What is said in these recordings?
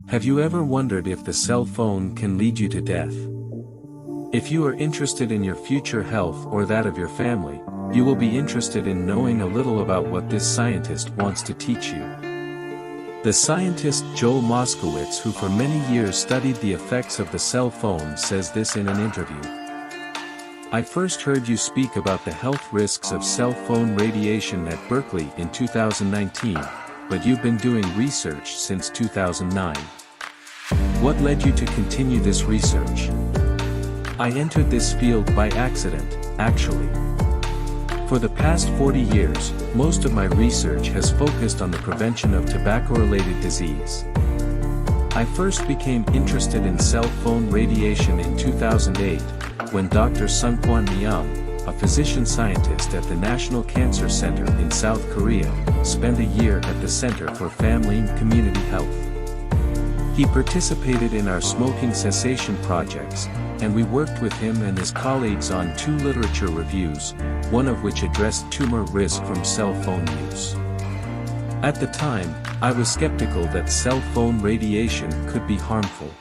Have you ever wondered if the cell phone can lead you to death? If you are interested in your future health or that of your family, you will be interested in knowing a little about what this scientist wants to teach you. The scientist Joel Moskowitz, who for many years studied the effects of the cell phone, says this in an interview. I first heard you speak about the health risks of cell phone radiation at Berkeley in 2019, but you've been doing research since 2009. What led you to continue this research? I entered this field by accident, actually. For the past 40 years, most of my research has focused on the prevention of tobacco-related disease. I first became interested in cell phone radiation in 2008, when Dr. Sungkwan Myung, a physician-scientist at the National Cancer Center in South Korea, spent a year at the Center for Family and Community Health. He participated in our smoking cessation projects, and we worked with him and his colleagues on 2 literature reviews, one of which addressed tumor risk from cell phone use. At the time, I was skeptical that cell phone radiation could be harmful.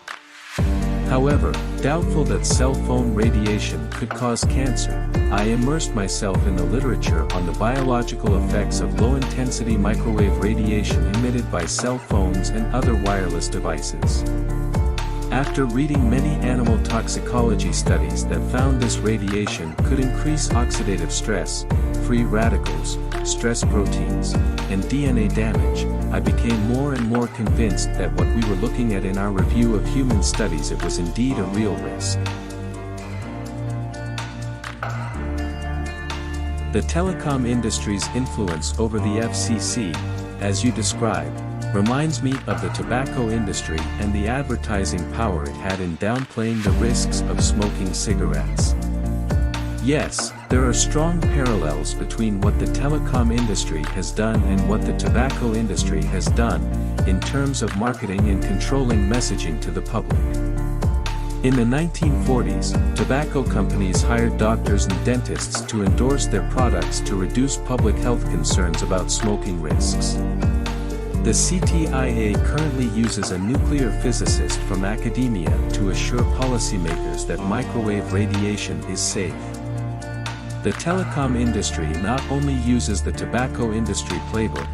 However, doubtful that cell phone radiation could cause cancer, I immersed myself in the literature on the biological effects of low-intensity microwave radiation emitted by cell phones and other wireless devices. After reading many animal toxicology studies that found this radiation could increase oxidative stress, free radicals, stress proteins, and DNA damage, I became more and more convinced that what we were looking at in our review of human studies, it was indeed a real risk. The telecom industry's influence over the FCC, as you described, reminds me of the tobacco industry and the advertising power it had in downplaying the risks of smoking cigarettes. Yes, there are strong parallels between what the telecom industry has done and what the tobacco industry has done, in terms of marketing and controlling messaging to the public. In the 1940s, tobacco companies hired doctors and dentists to endorse their products to reduce public health concerns about smoking risks. The CTIA currently uses a nuclear physicist from academia to assure policymakers that microwave radiation is safe. The telecom industry not only uses the tobacco industry playbook,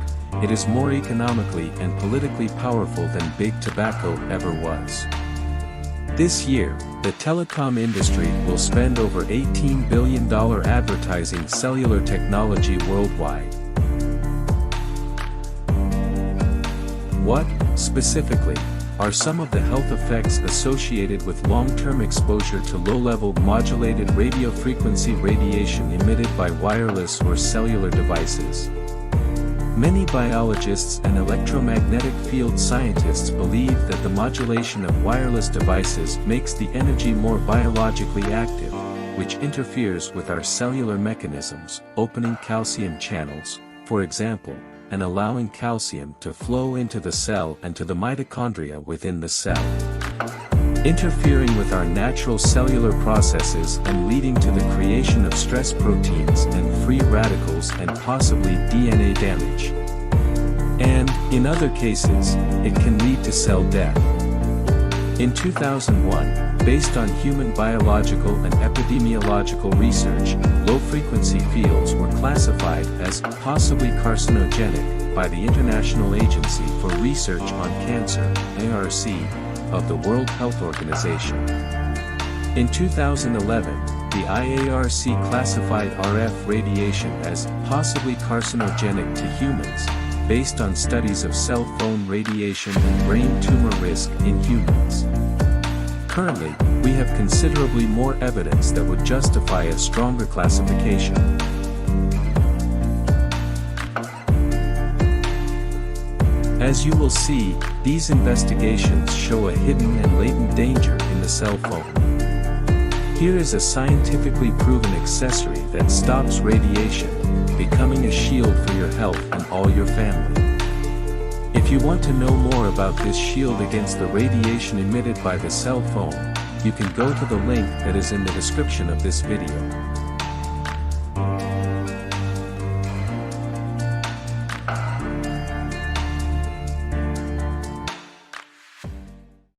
it is more economically and politically powerful than big tobacco ever was. This year, the telecom industry will spend over $18 billion advertising cellular technology worldwide. What, specifically, are some of the health effects associated with long-term exposure to low-level modulated radiofrequency radiation emitted by wireless or cellular devices? Many biologists and electromagnetic field scientists believe that the modulation of wireless devices makes the energy more biologically active, which interferes with our cellular mechanisms, opening calcium channels, for example, and allowing calcium to flow into the cell and to the mitochondria within the cell, interfering with our natural cellular processes and leading to the creation of stress proteins and free radicals and possibly DNA damage. And, in other cases, it can lead to cell death. In 2001, based on human biological and epidemiological research, low-frequency fields were classified as possibly carcinogenic by the International Agency for Research on Cancer, ARC, of the World Health Organization. In 2011, the IARC classified RF radiation as possibly carcinogenic to humans, based on studies of cell phone radiation and brain tumor risk in humans. Currently, we have considerably more evidence that would justify a stronger classification. As you will see, these investigations show a hidden and latent danger in the cell phone. Here is a scientifically proven accessory that stops radiation, becoming a shield for your health and all your family. If you want to know more about this shield against the radiation emitted by the cell phone, you can go to the link that is in the description of this video.